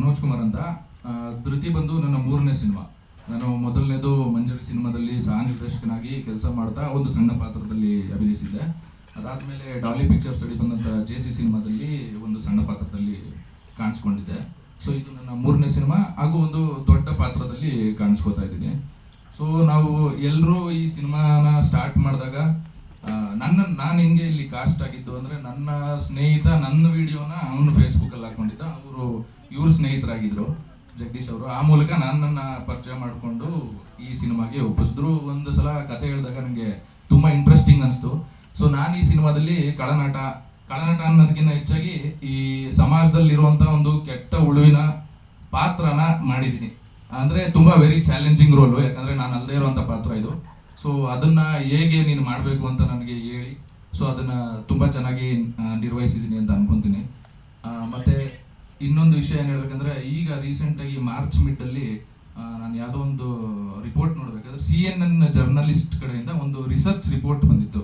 ಮನೋಜ್ ಕುಮಾರ್ ಅಂತ. ಧೃತಿ ಬಂದು ನನ್ನ 3ನೇ ಸಿನಿಮಾ. ನಾನು ಮೊದಲನೇದು ಮಂಜರಿ ಸಿನಿಮಾದಲ್ಲಿ ಸಹ ನಿರ್ದೇಶಕನಾಗಿ ಕೆಲಸ ಮಾಡ್ತಾ ಒಂದು ಸಣ್ಣ ಪಾತ್ರದಲ್ಲಿ ಅಭಿನಯಿಸಿದ್ದೆ. ಅದಾದಮೇಲೆ ಡಾಲಿ ಪಿಕ್ಚರ್ಸ್ ಅಡಿ ಬಂದಂಥ JC ಸಿನಿಮಾದಲ್ಲಿ ಒಂದು ಸಣ್ಣ ಪಾತ್ರದಲ್ಲಿ ಕಾಣಿಸ್ಕೊಂಡಿದ್ದೆ. ಸೊ ಇದು ನನ್ನ 3ನೇ ಸಿನಿಮಾ ಹಾಗೂ ಒಂದು ದೊಡ್ಡ ಪಾತ್ರದಲ್ಲಿ ಕಾಣಿಸ್ಕೋತಾ ಇದ್ದೀನಿ. ಸೊ ನಾವು ಎಲ್ಲರೂ ಈ ಸಿನಿಮಾನ ಸ್ಟಾರ್ಟ್ ಮಾಡಿದಾಗ ನಾನು ಹೆಂಗೆ ಇಲ್ಲಿ ಕಾಸ್ಟ್ ಆಗಿದ್ದು ಅಂದರೆ, ನನ್ನ ಸ್ನೇಹಿತ ನನ್ನ ವಿಡಿಯೋನ ಅವನು ಫೇಸ್ಬುಕ್ಕಲ್ಲಿ ಹಾಕೊಂಡಿದ್ದ. ಇವ್ರ ಸ್ನೇಹಿತರಾಗಿದ್ದರು ಜಗದೀಶ್ ಅವರು. ಆ ಮೂಲಕ ನನ್ನನ್ನು ಪರಿಚಯ ಮಾಡಿಕೊಂಡು ಈ ಸಿನಿಮಾಗೆ ಒಪ್ಪಿಸಿದ್ರು. ಒಂದು ಸಲ ಕತೆ ಹೇಳಿದಾಗ ನನಗೆ ತುಂಬ ಇಂಟ್ರೆಸ್ಟಿಂಗ್ ಅನಿಸ್ತು. ಸೊ ನಾನು ಈ ಸಿನಿಮಾದಲ್ಲಿ ಕಳನಾಟ ಅನ್ನೋದಕ್ಕಿಂತ ಹೆಚ್ಚಾಗಿ ಈ ಸಮಾಜದಲ್ಲಿರುವಂಥ ಒಂದು ಕೆಟ್ಟ ಉಳುವಿನ ಪಾತ್ರನ ಮಾಡಿದ್ದೀನಿ. ಅಂದರೆ ತುಂಬ ವೆರಿ ಚಾಲೆಂಜಿಂಗ್ ರೋಲು, ಯಾಕಂದರೆ ನಾನು ಅಲ್ಲದೆ ಇರುವಂಥ ಪಾತ್ರ ಇದು. ಸೊ ಅದನ್ನು ಹೇಗೆ ನೀನು ಮಾಡಬೇಕು ಅಂತ ನನಗೆ ಹೇಳಿ, ಸೊ ಅದನ್ನು ತುಂಬ ಚೆನ್ನಾಗಿ ನಿರ್ವಹಿಸಿದ್ದೀನಿ ಅಂತ ಅನ್ಕೊತೀನಿ. ಮತ್ತು ಇನ್ನೊಂದು ವಿಷಯ ಏನು ಹೇಳ್ಬೇಕಂದ್ರೆ, ಈಗ ರೀಸೆಂಟಾಗಿ ಮಾರ್ಚ್ ಮಿಡ್ಡಲ್ಲಿ ನಾನು ಯಾವುದೋ ಒಂದು ರಿಪೋರ್ಟ್ ನೋಡಬೇಕಾದ್ರೆ CNN ಜರ್ನಲಿಸ್ಟ್ ಕಡೆಯಿಂದ ಒಂದು ರಿಸರ್ಚ್ ರಿಪೋರ್ಟ್ ಬಂದಿತ್ತು.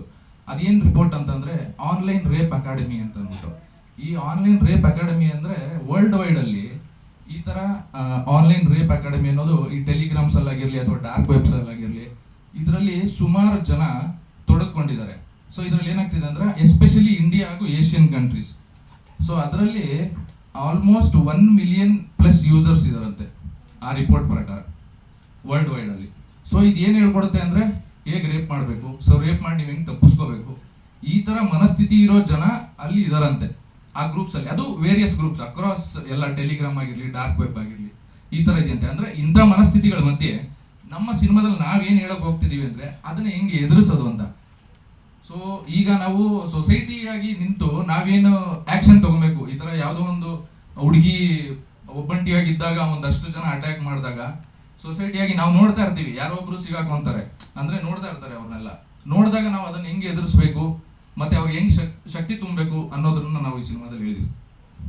ಅದೇನು ರಿಪೋರ್ಟ್ ಅಂತಂದರೆ ಆನ್ಲೈನ್ ರೇಪ್ ಅಕಾಡೆಮಿ ಅಂತ ಅಂದ್ಬಿಟ್ಟು. ಈ ಆನ್ಲೈನ್ ರೇಪ್ ಅಕಾಡೆಮಿ ಅಂದರೆ ವರ್ಲ್ಡ್ ವೈಡಲ್ಲಿ ಈ ಥರ ಆನ್ಲೈನ್ ರೇಪ್ ಅಕಾಡೆಮಿ ಅನ್ನೋದು ಈ ಟೆಲಿಗ್ರಾಮ್ಸಲ್ಲಾಗಿರಲಿ ಅಥವಾ ಡಾರ್ಕ್ ವೆಬ್ಸಲ್ಲಾಗಿರಲಿ ಇದರಲ್ಲಿ ಸುಮಾರು ಜನ ತೊಡಕೊಂಡಿದ್ದಾರೆ. ಸೊ ಇದರಲ್ಲಿ ಏನಾಗ್ತಿದೆ ಅಂದರೆ ಎಸ್ಪೆಷಲಿ ಇಂಡಿಯಾ ಹಾಗೂ ಏಷ್ಯನ್ ಕಂಟ್ರೀಸ್. ಸೊ ಅದರಲ್ಲಿ ಆಲ್ಮೋಸ್ಟ್ 1 ಮಿಲಿಯನ್ ಪ್ಲಸ್ ಯೂಸರ್ಸ್ ಇದಾರಂತೆ ಆ ರಿಪೋರ್ಟ್ ಪ್ರಕಾರ ವರ್ಲ್ಡ್ ವೈಡಲ್ಲಿ. ಸೊ ಇದು ಏನು ಹೇಳ್ಕೊಡುತ್ತೆ ಅಂದರೆ ಹೇಗೆ ರೇಪ್ ಮಾಡಬೇಕು, ಸೊ ರೇಪ್ ಮಾಡಿ ನೀವು ಹೆಂಗೆ ತಪ್ಪಿಸ್ಕೋಬೇಕು, ಈ ಥರ ಮನಸ್ಥಿತಿ ಇರೋ ಜನ ಅಲ್ಲಿ ಇದಾರಂತೆ ಆ ಗ್ರೂಪ್ಸಲ್ಲಿ. ಅದು ವೇರಿಯಸ್ ಗ್ರೂಪ್ಸ್ ಅಕ್ರಾಸ್ ಎಲ್ಲ, ಟೆಲಿಗ್ರಾಮ್ ಆಗಿರಲಿ ಡಾರ್ಕ್ ವೆಬ್ ಆಗಿರಲಿ, ಈ ಥರ ಇದೆಯಂತೆ. ಅಂದರೆ ಇಂಥ ಮನಸ್ಥಿತಿಗಳ ಮಧ್ಯೆ ನಮ್ಮ ಸಿನಿಮಾದಲ್ಲಿ ನಾವೇನು ಹೇಳೋಕೆ ಹೋಗ್ತಿದ್ದೀವಿ ಅಂದರೆ ಅದನ್ನ ಹೆಂಗೆ ಎದುರಿಸೋದು ಅಂತ. ಸೊ ಈಗ ನಾವು ಸೊಸೈಟಿಯಾಗಿ ನಿಂತು ನಾವೇನು ಆ್ಯಕ್ಷನ್ ತೊಗೊಬೇಕು. ಈ ಥರ ಯಾವುದೋ ಒಂದು ಹುಡುಗಿ ಒಬ್ಬಂಟಿಯಾಗಿದ್ದಾಗ ಒಂದಷ್ಟು ಜನ ಅಟ್ಯಾಕ್ ಮಾಡಿದಾಗ ಸೊಸೈಟಿಯಾಗಿ ನಾವು ನೋಡ್ತಾ ಇರ್ತೀವಿ, ಯಾರೋ ಒಬ್ರು ಸಿಗಾಕೊಂತಾರೆ ಅಂದರೆ ನೋಡ್ತಾ ಇರ್ತಾರೆ. ಅವ್ರನ್ನೆಲ್ಲ ನೋಡಿದಾಗ ನಾವು ಅದನ್ನು ಹೆಂಗೆ ಎದುರಿಸ್ಬೇಕು ಮತ್ತು ಅವ್ರಿಗೆ ಹೆಂಗೆ ಶಕ್ತಿ ತುಂಬಬೇಕು ಅನ್ನೋದನ್ನ ನಾವು ಈ ಸಿನಿಮಾದಲ್ಲಿ ಹೇಳಿದ್ವಿ.